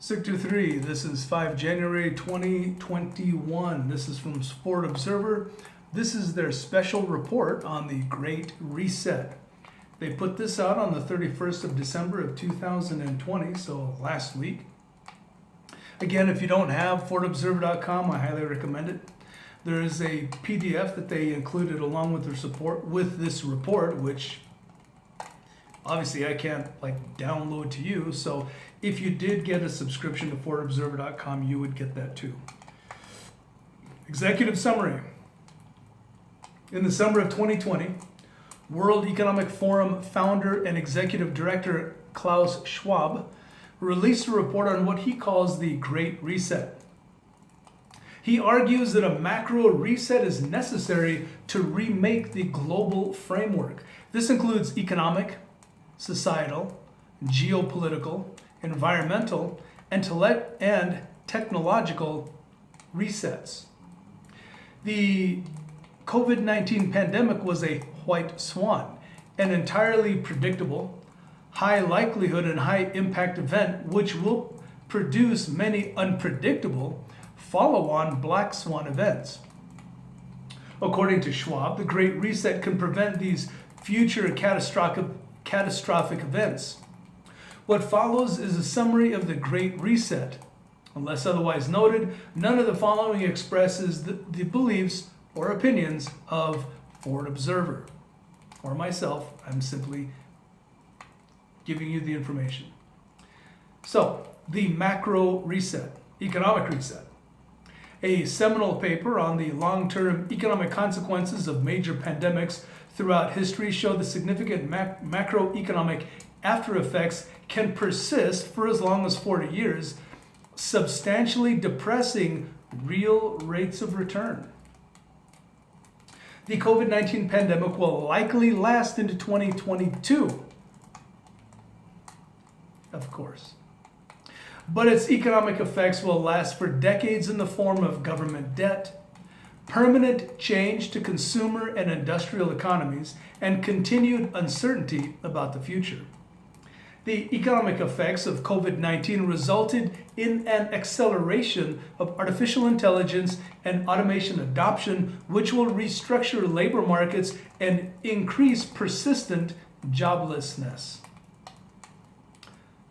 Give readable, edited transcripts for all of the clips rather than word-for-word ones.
Sector 3, this is 5 January 2021. This is from Sport Observer. This is their special report on the Great Reset. They put this out on the 31st of December of 2020, so last week. Again, if you don't have fortobserver.com, I highly recommend it. There is a PDF that they included along with their support with this report, which obviously I can't download to you. So if you did get a subscription to fortobserver.com, you would get that too. Executive summary. In the summer of 2020, World Economic Forum founder and executive director Klaus Schwab released a report on what he calls the Great Reset. He argues that a macro reset is necessary to remake the global framework. This includes economic, societal, geopolitical, environmental, and technological resets. The COVID-19 pandemic was a white swan, an entirely predictable, high likelihood and high impact event which will produce many unpredictable follow-on black swan events. According to Schwab, the Great Reset can prevent these future catastrophic events. What follows is a summary of the Great Reset. Unless otherwise noted, none of the following expresses the beliefs or opinions of Fort Observer or myself. I'm simply giving you the information. So, the macro reset, economic reset. A seminal paper on the long-term economic consequences of major pandemics throughout history show the significant macroeconomic after effects can persist for as long as 40 years, substantially depressing real rates of return. The COVID-19 pandemic will likely last into 2022, of course. But its economic effects will last for decades in the form of government debt, permanent change to consumer and industrial economies, and continued uncertainty about the future. The economic effects of COVID-19 resulted in an acceleration of artificial intelligence and automation adoption, which will restructure labor markets and increase persistent joblessness.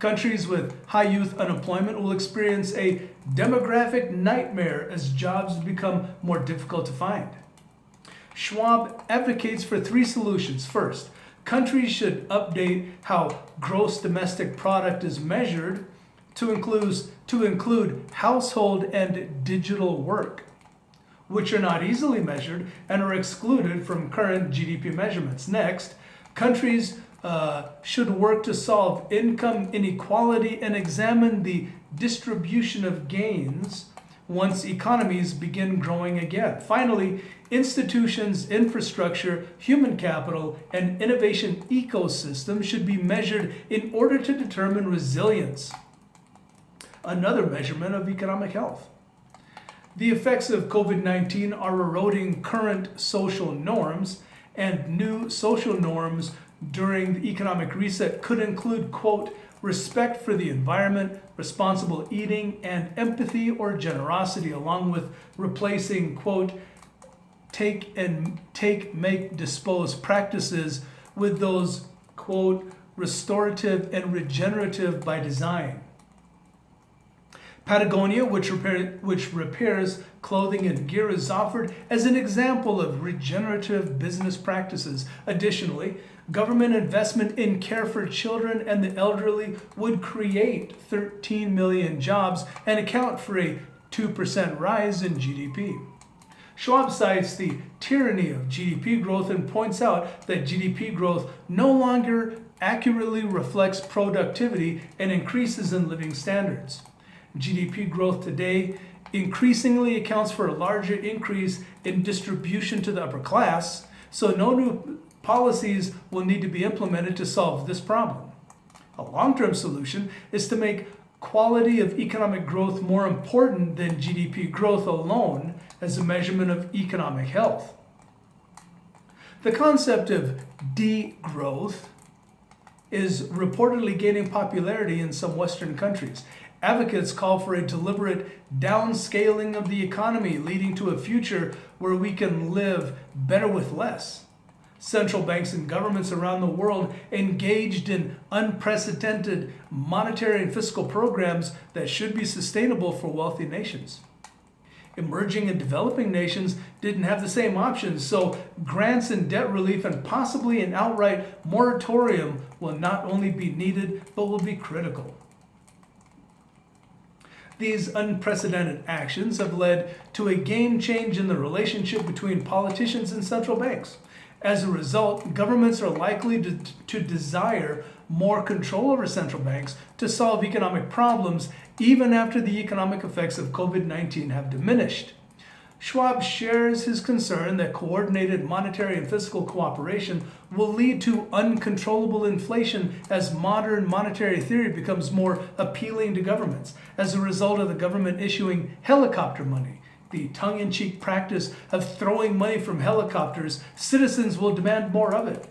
Countries with high youth unemployment will experience a demographic nightmare as jobs become more difficult to find. Schwab advocates for three solutions. First, countries should update how gross domestic product is measured to include household and digital work, which are not easily measured and are excluded from current GDP measurements. Next, countries should work to solve income inequality and examine the distribution of gains once economies begin growing again. Finally, institutions, infrastructure, human capital, and innovation ecosystems should be measured in order to determine resilience, another measurement of economic health. The effects of COVID-19 are eroding current social norms, and new social norms during the economic reset could include, quote, respect for the environment, responsible eating, and empathy or generosity, along with replacing, quote, take, make, dispose practices with those, quote, restorative and regenerative by design. Patagonia, which repairs clothing and gear, is offered as an example of regenerative business practices. Additionally, government investment in care for children and the elderly would create 13 million jobs and account for a 2% rise in GDP. Schwab cites the tyranny of GDP growth and points out that GDP growth no longer accurately reflects productivity and increases in living standards. GDP growth today increasingly accounts for a larger increase in distribution to the upper class, so no new policies will need to be implemented to solve this problem. A long-term solution is to make quality of economic growth more important than GDP growth alone as a measurement of economic health. The concept of degrowth is reportedly gaining popularity in some Western countries. Advocates call for a deliberate downscaling of the economy, leading to a future where we can live better with less. Central banks and governments around the world engaged in unprecedented monetary and fiscal programs that should be sustainable for wealthy nations. Emerging and developing nations didn't have the same options, so grants and debt relief and possibly an outright moratorium will not only be needed, but will be critical. These unprecedented actions have led to a game change in the relationship between politicians and central banks. As a result, governments are likely to desire more control over central banks to solve economic problems even after the economic effects of COVID-19 have diminished. Schwab shares his concern that coordinated monetary and fiscal cooperation will lead to uncontrollable inflation as modern monetary theory becomes more appealing to governments. As a result of the government issuing helicopter money, the tongue-in-cheek practice of throwing money from helicopters, citizens will demand more of it.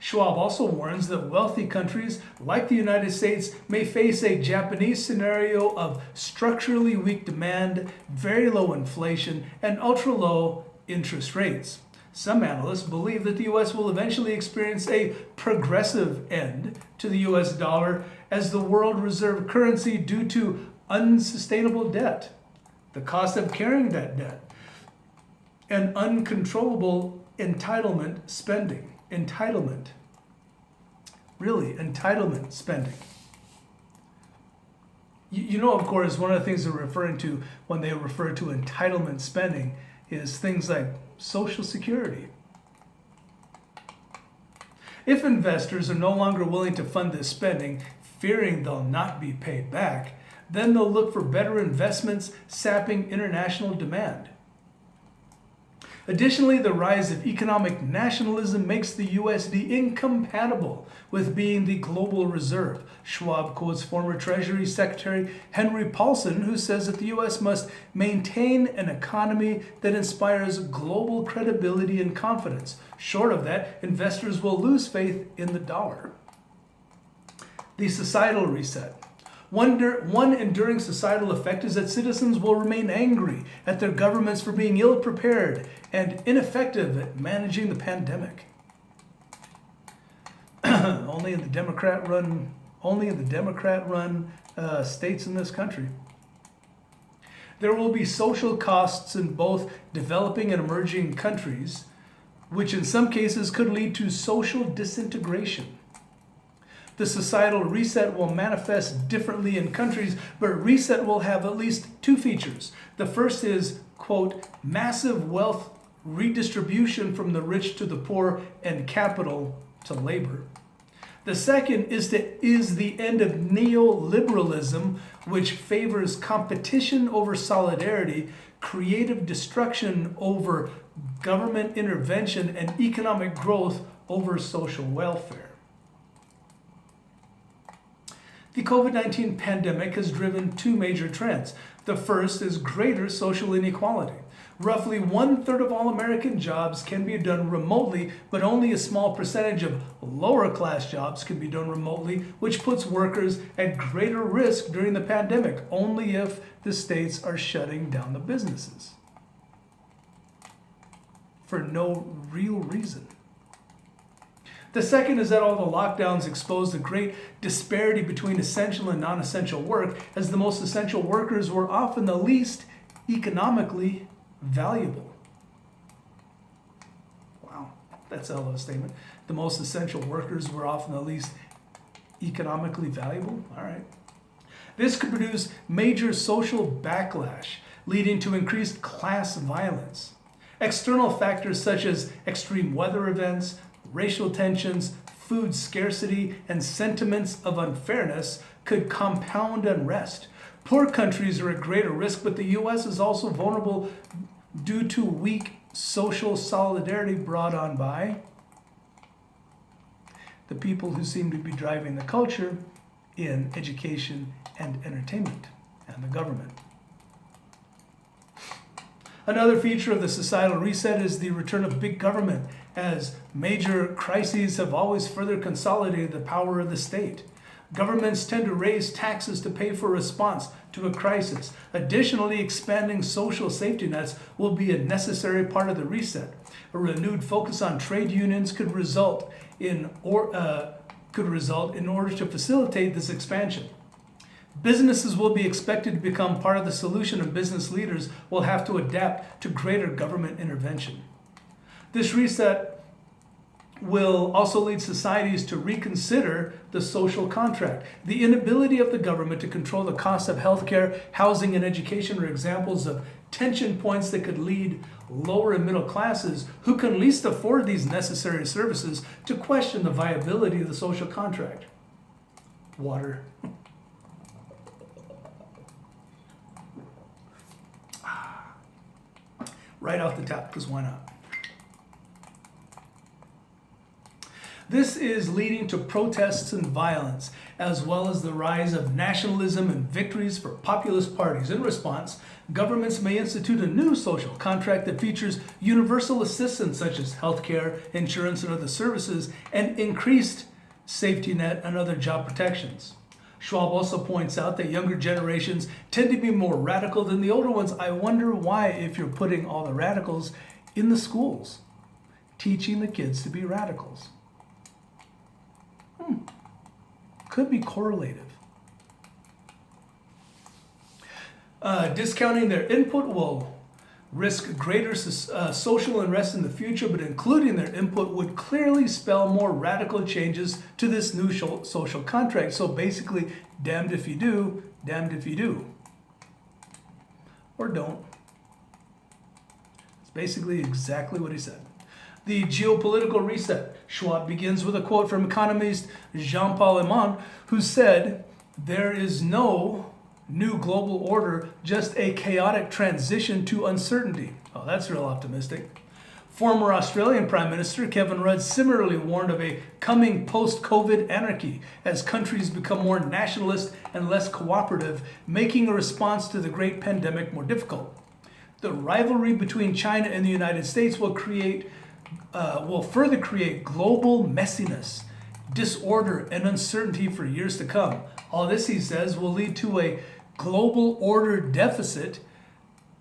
Schwab also warns that wealthy countries like the United States may face a Japanese scenario of structurally weak demand, very low inflation, and ultra-low interest rates. Some analysts believe that the U.S. will eventually experience a progressive end to the U.S. dollar as the world reserve currency due to unsustainable debt, the cost of carrying that debt, and uncontrollable entitlement spending. Entitlement spending. You know, of course, one of the things they're referring to when they refer to entitlement spending is things like Social Security. If investors are no longer willing to fund this spending, fearing they'll not be paid back, then they'll look for better investments, sapping international demand. Additionally, the rise of economic nationalism makes the USD incompatible with being the global reserve. Schwab quotes former Treasury Secretary Henry Paulson, who says that the US must maintain an economy that inspires global credibility and confidence. Short of that, investors will lose faith in the dollar. The societal reset. One enduring societal effect is that citizens will remain angry at their governments for being ill-prepared and ineffective at managing the pandemic. Only in the Democrat-run states in this country. There will be social costs in both developing and emerging countries, which in some cases could lead to social disintegration. The societal reset will manifest differently in countries, but reset will have at least two features. The first is, quote, massive wealth redistribution from the rich to the poor and capital to labor. The second is the end of neoliberalism, which favors competition over solidarity, creative destruction over government intervention, and economic growth over social welfare. The COVID-19 pandemic has driven two major trends. The first is greater social inequality. Roughly 1/3 of all American jobs can be done remotely, but only a small percentage of lower class jobs can be done remotely, which puts workers at greater risk during the pandemic, only if the states are shutting down the businesses for no real reason. The second is that all the lockdowns exposed the great disparity between essential and non-essential work, as the most essential workers were often the least economically valuable. Wow, that's a hell of a statement. The most essential workers were often the least economically valuable? All right. This could produce major social backlash, leading to increased class violence. External factors such as extreme weather events, racial tensions, food scarcity, and sentiments of unfairness could compound unrest. Poor countries are at greater risk, but the U.S. is also vulnerable due to weak social solidarity brought on by the people who seem to be driving the culture in education and entertainment, and the government. Another feature of the societal reset is the return of big government, as major crises have always further consolidated the power of the state. Governments tend to raise taxes to pay for response to a crisis. Additionally, expanding social safety nets will be a necessary part of the reset. A renewed focus on trade unions could result in order to facilitate this expansion. Businesses will be expected to become part of the solution, and business leaders will have to adapt to greater government intervention. This reset will also lead societies to reconsider the social contract. The inability of the government to control the cost of healthcare, housing, and education are examples of tension points that could lead lower and middle classes who can least afford these necessary services to question the viability of the social contract. Water. Right off the top, because why not? This is leading to protests and violence, as well as the rise of nationalism and victories for populist parties. In response, governments may institute a new social contract that features universal assistance such as healthcare, insurance, and other services, and increased safety net and other job protections. Schwab also points out that younger generations tend to be more radical than the older ones. I wonder why, if you're putting all the radicals in the schools, teaching the kids to be radicals. Could be correlative. Discounting their input will risk greater social unrest in the future, but including their input would clearly spell more radical changes to this new social contract. So basically, damned if you do, damned if you do. Or don't. It's basically exactly what he said. The geopolitical reset. Schwab begins with a quote from economist Jean-Paul Aymon, who said, "There is no new global order, just a chaotic transition to uncertainty." Oh, that's real optimistic. Former Australian Prime Minister Kevin Rudd similarly warned of a coming post-COVID anarchy as countries become more nationalist and less cooperative, making a response to the great pandemic more difficult. The rivalry between China and the United States will further create global messiness, disorder, and uncertainty for years to come. All this, he says, will lead to a global order deficit,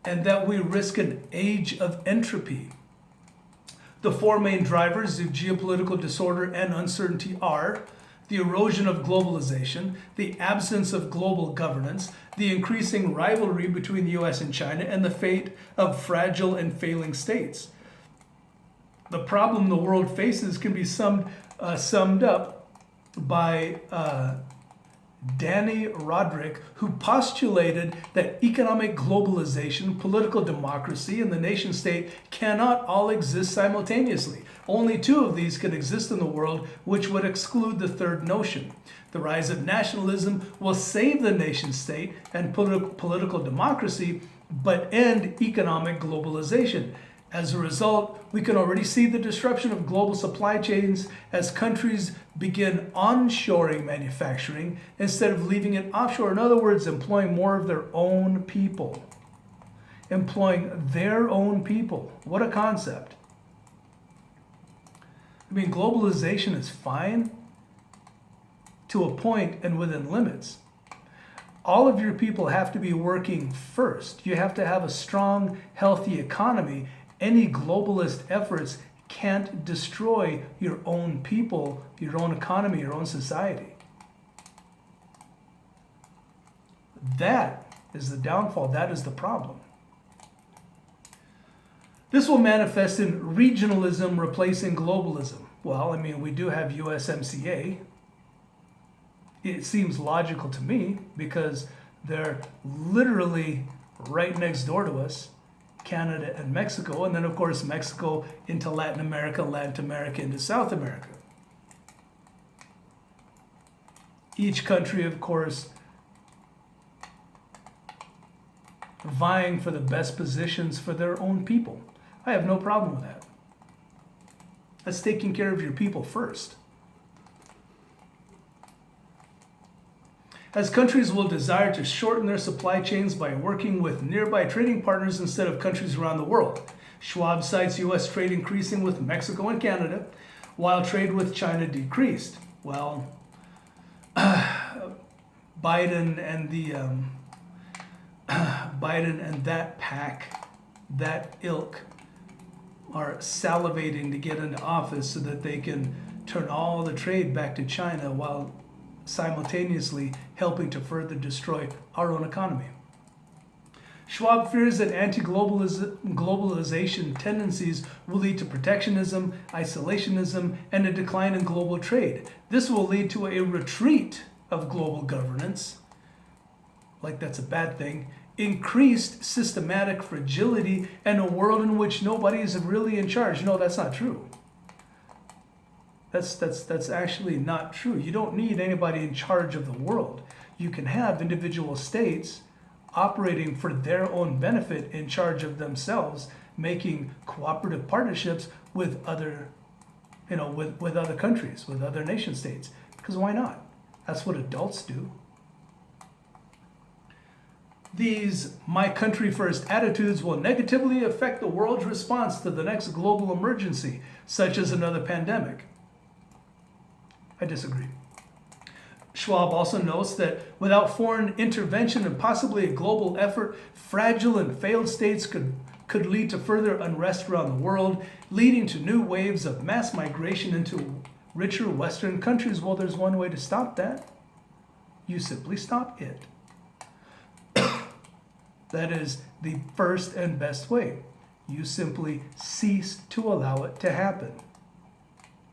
and that we risk an age of entropy. The four main drivers of geopolitical disorder and uncertainty are the erosion of globalization, the absence of global governance, the increasing rivalry between the US and China, and the fate of fragile and failing states. The problem the world faces can be summed up by Danny Roderick, who postulated that economic globalization, political democracy, and the nation state cannot all exist simultaneously. Only two of these can exist in the world, which would exclude the third notion. The rise of nationalism will save the nation state and political democracy, but end economic globalization. As a result, we can already see the disruption of global supply chains as countries begin onshoring manufacturing instead of leaving it offshore. In other words, employing more of their own people. Employing their own people. What a concept. I mean, globalization is fine to a point and within limits. All of your people have to be working first. You have to have a strong, healthy economy. Any globalist efforts can't destroy your own people, your own economy, your own society. That is the downfall. That is the problem. This will manifest in regionalism replacing globalism. Well, I mean, we do have USMCA. It seems logical to me because they're literally right next door to us. Canada and Mexico, and then of course Mexico into Latin America into South America. Each country, of course, vying for the best positions for their own people. I have no problem with that. That's taking care of your people first. As countries will desire to shorten their supply chains by working with nearby trading partners instead of countries around the world. Schwab cites U.S. trade increasing with Mexico and Canada, while trade with China decreased. Well, Biden and the Biden and that pack, that ilk, are salivating to get into office so that they can turn all the trade back to China while simultaneously helping to further destroy our own economy. Schwab fears that anti-globalization tendencies will lead to protectionism, isolationism, and a decline in global trade. This will lead to a retreat of global governance, like that's a bad thing, increased systematic fragility, and a world in which nobody is really in charge. No, that's not true. That's actually not true. You don't need anybody in charge of the world. You can have individual states operating for their own benefit, in charge of themselves, making cooperative partnerships with other, with other countries, with other nation states. Because why not? That's what adults do. These my country first attitudes will negatively affect the world's response to the next global emergency, such as another pandemic. I disagree. Schwab also notes that without foreign intervention and possibly a global effort, fragile and failed states could lead to further unrest around the world, leading to new waves of mass migration into richer Western countries. Well, there's one way to stop that. You simply stop it. That is the first and best way. You simply cease to allow it to happen.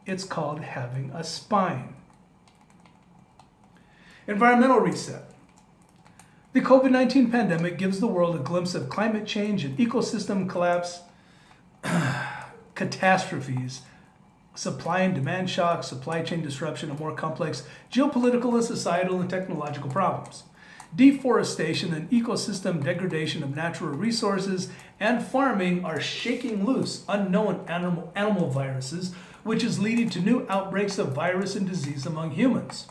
It's called having a spine. Environmental reset. The COVID-19 pandemic gives the world a glimpse of climate change and ecosystem collapse, catastrophes, supply and demand shocks, supply chain disruption, and more complex geopolitical and societal and technological problems. Deforestation and ecosystem degradation of natural resources and farming are shaking loose unknown animal viruses, which is leading to new outbreaks of virus and disease among humans.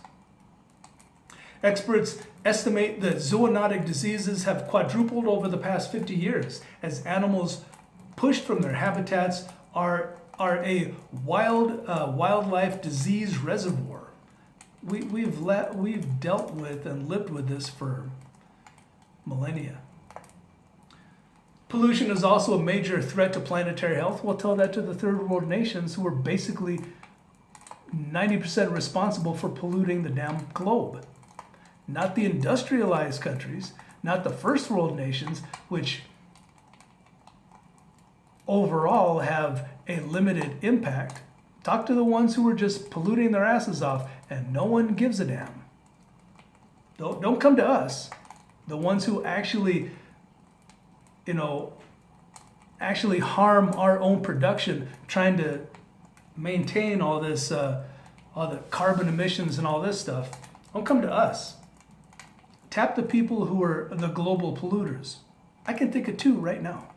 Experts estimate that zoonotic diseases have quadrupled over the past 50 years as animals pushed from their habitats are a wildlife disease reservoir. We've dealt with and lived with this for millennia. Pollution is also a major threat to planetary health. We'll tell that to the third world nations, who are basically 90% responsible for polluting the damn globe. Not the industrialized countries, not the first world nations, which overall have a limited impact. Talk to the ones who are just polluting their asses off and no one gives a damn. Don't come to us. The ones who actually harm our own production, trying to maintain all this, all the carbon emissions and all this stuff. Don't come to us. Tap the people who are the global polluters. I can think of two right now.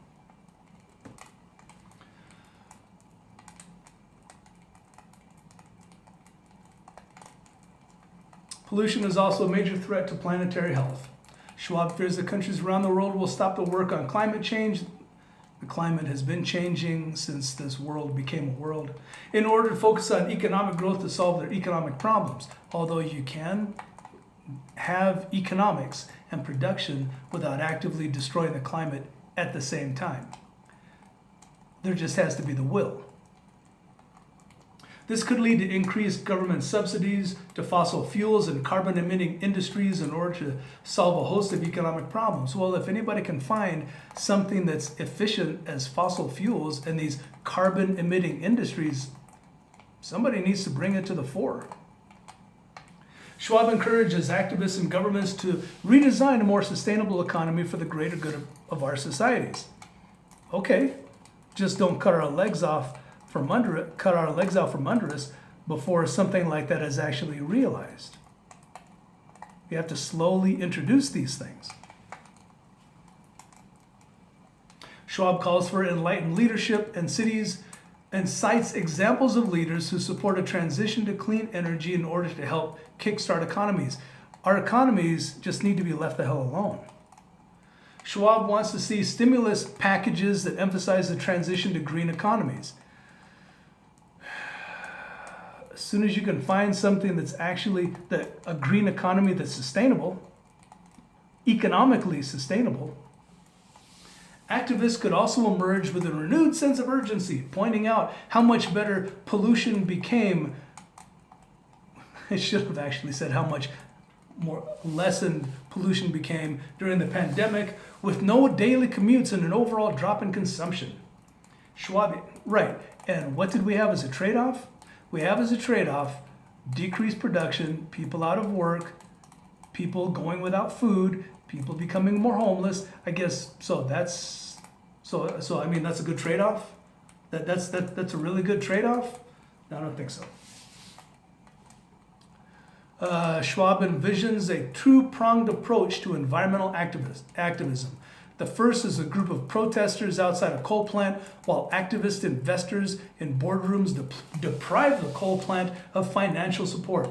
Pollution is also a major threat to planetary health. Schwab fears that countries around the world will stop to work on climate change. The climate has been changing since this world became a world, in order to focus on economic growth to solve their economic problems. Although you can have economics and production without actively destroying the climate at the same time. There just has to be the will. This could lead to increased government subsidies to fossil fuels and carbon-emitting industries in order to solve a host of economic problems. Well, if anybody can find something that's efficient as fossil fuels and these carbon-emitting industries, somebody needs to bring it to the fore. Schwab encourages activists and governments to redesign a more sustainable economy for the greater good of our societies. Okay, just don't cut our legs out from under us before something like that is actually realized. We have to slowly introduce these things. Schwab calls for enlightened leadership in cities and cites examples of leaders who support a transition to clean energy in order to help kickstart economies. Our economies just need to be left the hell alone. Schwab wants to see stimulus packages that emphasize the transition to green economies. as soon as you can find something that's actually a green economy that's sustainable, economically sustainable, activists could also emerge with a renewed sense of urgency, pointing out how much better pollution became. I should have actually said how much more lessened pollution became during the pandemic with no daily commutes and an overall drop in consumption. Schwab, right. And what did we have as a trade-off? We have as a trade-off decreased production, people out of work, people going without food, people becoming more homeless. I guess so. That's so. I mean, that's a good trade-off. That's a really good trade-off. No, I don't think so. Schwab envisions a two-pronged approach to environmental activism. The first is a group of protesters outside a coal plant, while activist investors in boardrooms deprive the coal plant of financial support.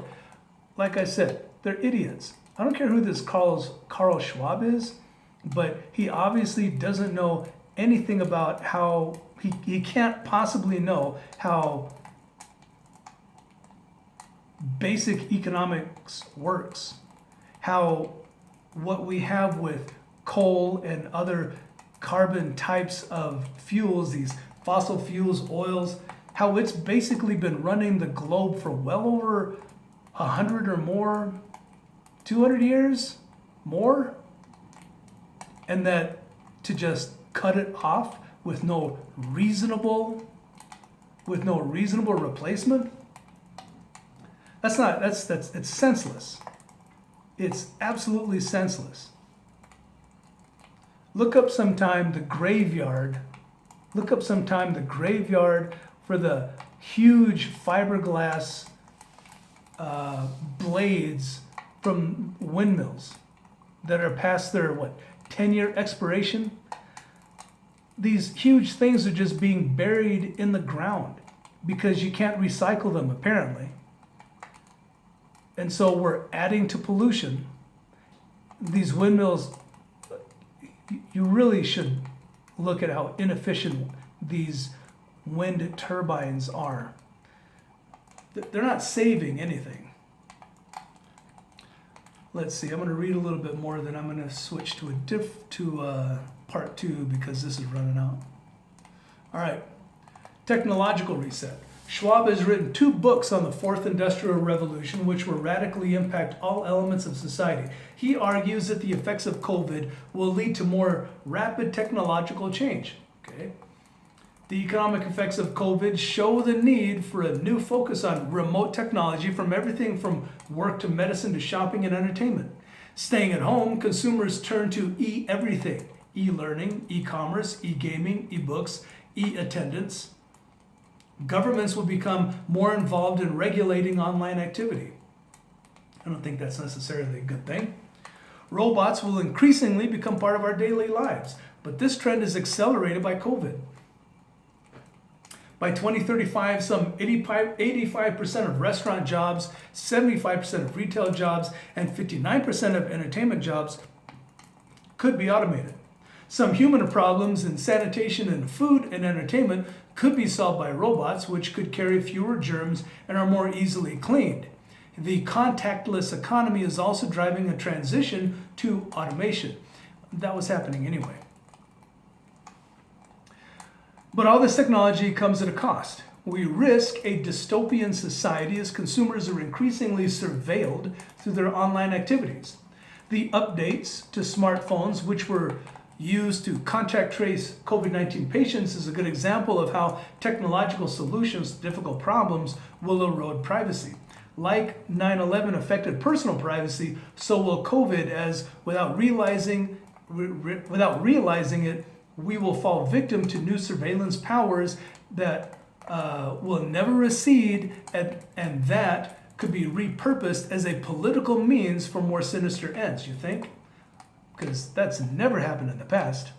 Like I said, they're idiots. I don't care who this Carl Schwab is, but he obviously doesn't know anything about how, he can't possibly know how basic economics works, how what we have with coal and other carbon types of fuels, these fossil fuels, oils, how it's basically been running the globe for well over 100 or more, 200 years more, and that to just cut it off with no reasonable replacement, it's senseless. It's absolutely senseless. Look up sometime the graveyard for the huge fiberglass blades from windmills that are past their 10-year expiration. These huge things are just being buried in the ground because you can't recycle them apparently. And so we're adding to pollution. These windmills, you really should look at how inefficient these wind turbines are. They're not saving anything. Let's see, I'm going to read a little bit more, then I'm going to switch to part 2 because this is running out. All right, technological reset. Schwab has written 2 books on the Fourth Industrial Revolution, which will radically impact all elements of society. He argues that the effects of COVID will lead to more rapid technological change. Okay. The economic effects of COVID show the need for a new focus on remote technology, from everything from work to medicine to shopping and entertainment. Staying at home, consumers turn to e-everything, e-learning, e-commerce, e-gaming, e-books, e-attendance. Governments will become more involved in regulating online activity. I don't think that's necessarily a good thing. Robots will increasingly become part of our daily lives, but this trend is accelerated by COVID. By 2035, some 85% of restaurant jobs, 75% of retail jobs, and 59% of entertainment jobs could be automated. Some human problems in sanitation and food and entertainment could be solved by robots, which could carry fewer germs and are more easily cleaned. The contactless economy is also driving a transition to automation. That was happening anyway. But all this technology comes at a cost. We risk a dystopian society as consumers are increasingly surveilled through their online activities. The updates to smartphones, which were used to contact trace COVID-19 patients, is a good example of how technological solutions to difficult problems will erode privacy. Like 9/11 affected personal privacy, so will COVID, as without realizing it, we will fall victim to new surveillance powers that will never recede, and that could be repurposed as a political means for more sinister ends, you think? Because that's never happened in the past.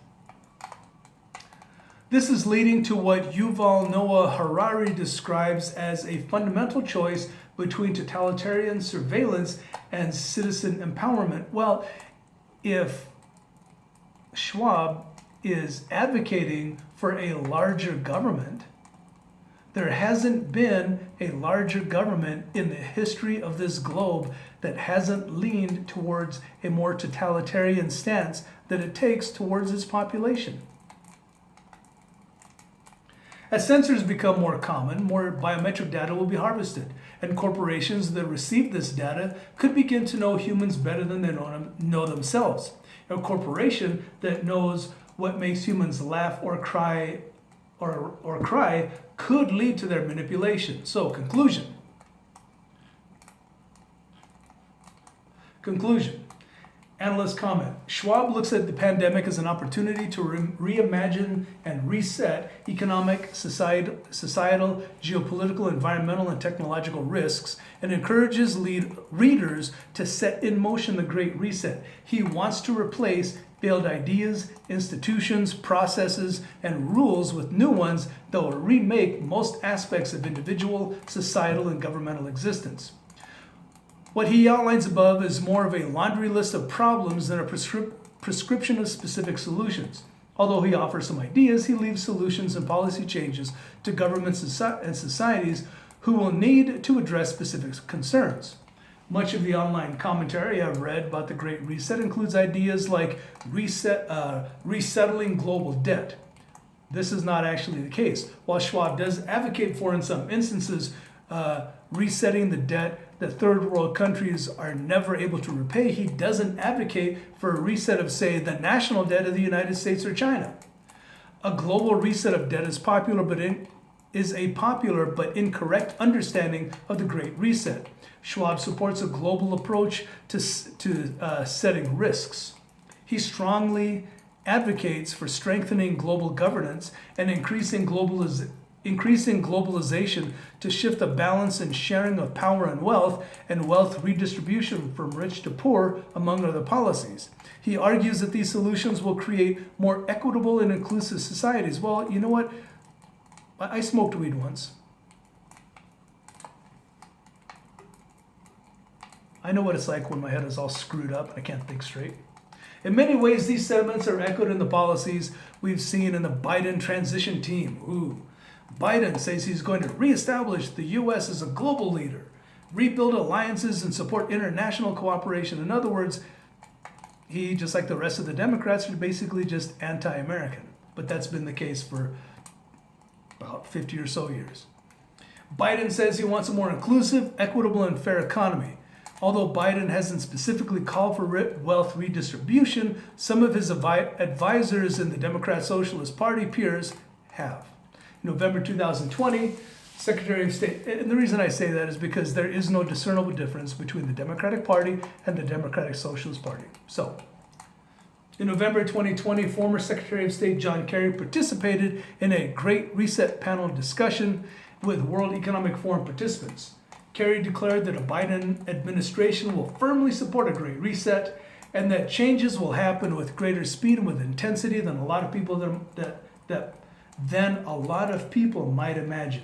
This is leading to what Yuval Noah Harari describes as a fundamental choice between totalitarian surveillance and citizen empowerment. Well, if Schwab is advocating for a larger government, There hasn't been a larger government in the history of this globe that hasn't leaned towards a more totalitarian stance that it takes towards its population. As sensors become more common, more biometric data will be harvested, and corporations that receive this data could begin to know humans better than they know themselves. A corporation that knows what makes humans laugh or cry could lead to their manipulation. So, conclusion. Analyst comment. Schwab looks at the pandemic as an opportunity to reimagine and reset economic, societal, geopolitical, environmental, and technological risks, and encourages readers to set in motion the Great Reset. He wants to replace failed ideas, institutions, processes, and rules with new ones that will remake most aspects of individual, societal, and governmental existence. What he outlines above is more of a laundry list of problems than a prescription of specific solutions. Although he offers some ideas, he leaves solutions and policy changes to governments and societies who will need to address specific concerns. Much of the online commentary I've read about the Great Reset includes ideas like resettling global debt. This is not actually the case. While Schwab does advocate for, in some instances, resetting the debt that third world countries are never able to repay, he doesn't advocate for a reset of, say, the national debt of the United States or China. A global reset of debt is a popular but incorrect understanding of the Great Reset. Schwab supports a global approach to setting risks. He strongly advocates for strengthening global governance and increasing globalization to shift the balance and sharing of power and wealth redistribution from rich to poor, among other policies. He argues that these solutions will create more equitable and inclusive societies. Well, you know what? I smoked weed once. I know what it's like when my head is all screwed up and I can't think straight. In many ways, these sentiments are echoed in the policies we've seen in the Biden transition team. Biden says he's going to reestablish the U.S. as a global leader, rebuild alliances, and support international cooperation. In other words, he, just like the rest of the Democrats, are basically just anti-American. But that's been the case for about 50 or so years. Biden says he wants a more inclusive, equitable, and fair economy. Although Biden hasn't specifically called for wealth redistribution, some of his advisors in the Democrat Socialist Party peers have. In November 2020, Secretary of State, and the reason I say that is because there is no discernible difference between the Democratic Party and the Democratic Socialist Party. So, in November 2020, former Secretary of State John Kerry participated in a Great Reset panel discussion with World Economic Forum participants. Kerry declared that a Biden administration will firmly support a Great Reset and that changes will happen with greater speed and with intensity than a lot of people might imagine.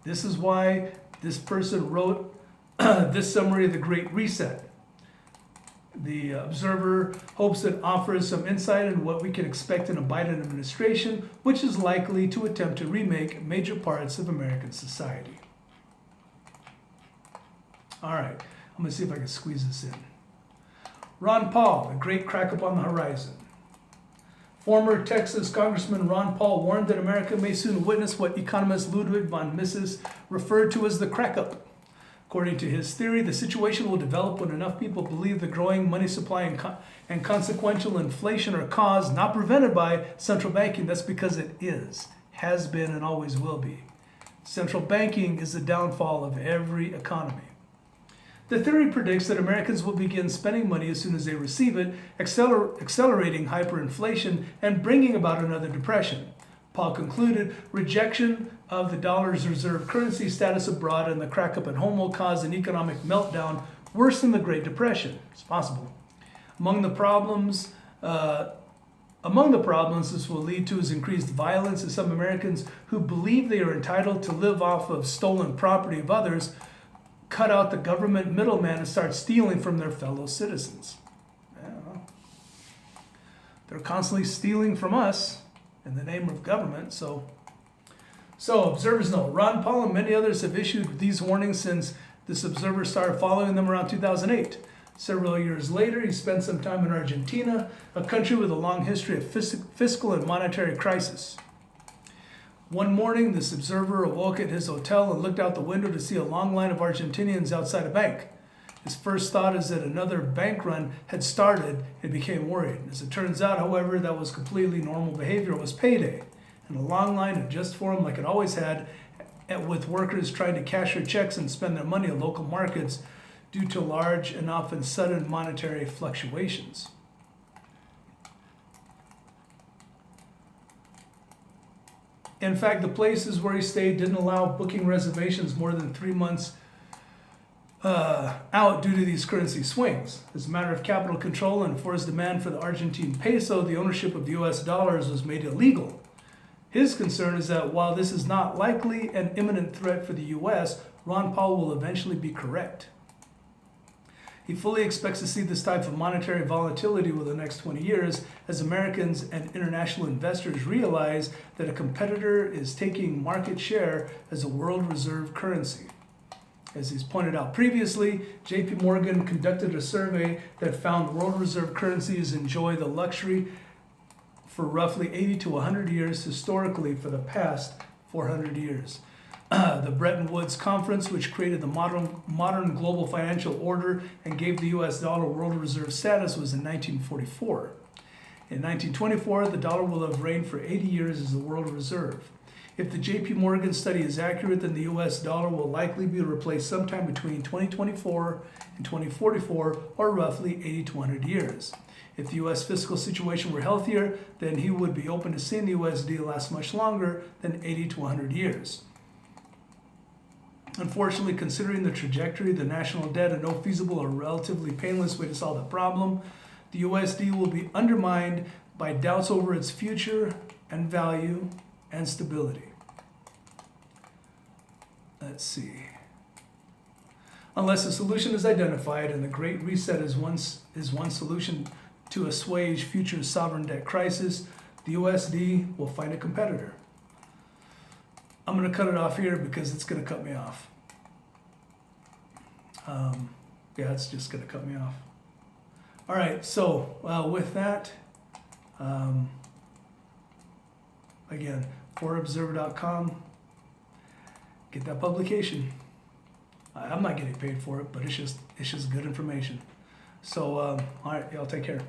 This is why this person wrote this summary of the Great Reset. The Observer hopes it offers some insight into what we can expect in a Biden administration, which is likely to attempt to remake major parts of American society. All right, I'm going to see if I can squeeze this in. Ron Paul, a great crack up on the horizon. Former Texas Congressman Ron Paul warned that America may soon witness what economist Ludwig von Mises referred to as the crack up. According to his theory, the situation will develop when enough people believe the growing money supply and consequential inflation are caused, not prevented by central banking. That's because it is, has been, and always will be. Central banking is the downfall of every economy. The theory predicts that Americans will begin spending money as soon as they receive it, accelerating hyperinflation and bringing about another depression. Paul concluded, rejection of the dollar's reserve currency status abroad and the crack up at home will cause an economic meltdown worse than the Great Depression. It's possible. Among the problems this will lead to is increased violence as some Americans who believe they are entitled to live off of stolen property of others cut out the government middleman and start stealing from their fellow citizens. Yeah. They're constantly stealing from us in the name of government, so So, observers know Ron Paul and many others have issued these warnings since this observer started following them around 2008. Several years later, he spent some time in Argentina, a country with a long history of fiscal and monetary crisis. One morning, this observer awoke at his hotel and looked out the window to see a long line of Argentinians outside a bank. His first thought is that another bank run had started and became worried. As it turns out, however, that was completely normal behavior. It was payday, and a long line had just formed like it always had, with workers trying to cash their checks and spend their money in local markets due to large and often sudden monetary fluctuations. In fact, the places where he stayed didn't allow booking reservations more than 3 months out due to these currency swings. As a matter of capital control and for his demand for the Argentine peso, the ownership of US dollars was made illegal. His concern is that while this is not likely an imminent threat for the US, Ron Paul will eventually be correct. He fully expects to see this type of monetary volatility over the next 20 years as Americans and international investors realize that a competitor is taking market share as a world reserve currency. As he's pointed out previously, JP Morgan conducted a survey that found world reserve currencies enjoy the luxury for roughly 80 to 100 years historically for the past 400 years. The Bretton Woods Conference, which created the modern global financial order and gave the US dollar world reserve status, was in 1944. In 1924, the dollar will have reigned for 80 years as the world reserve. If the JP Morgan study is accurate, then the US dollar will likely be replaced sometime between 2024 and 2044, or roughly 80 to 100 years. If the US fiscal situation were healthier, then he would be open to seeing the USD last much longer than 80 to 100 years. Unfortunately, considering the trajectory of the national debt and no feasible or relatively painless way to solve the problem, the USD will be undermined by doubts over its future and value and stability. Let's see. Unless a solution is identified, and the Great Reset is one solution to assuage future sovereign debt crisis, the USD will find a competitor. I'm going to cut it off here because it's going to cut me off. Yeah, it's just going to cut me off. All right, so with that, again, forobserver.com, get that publication. I'm not getting paid for it, but it's just good information. So, all right, y'all take care.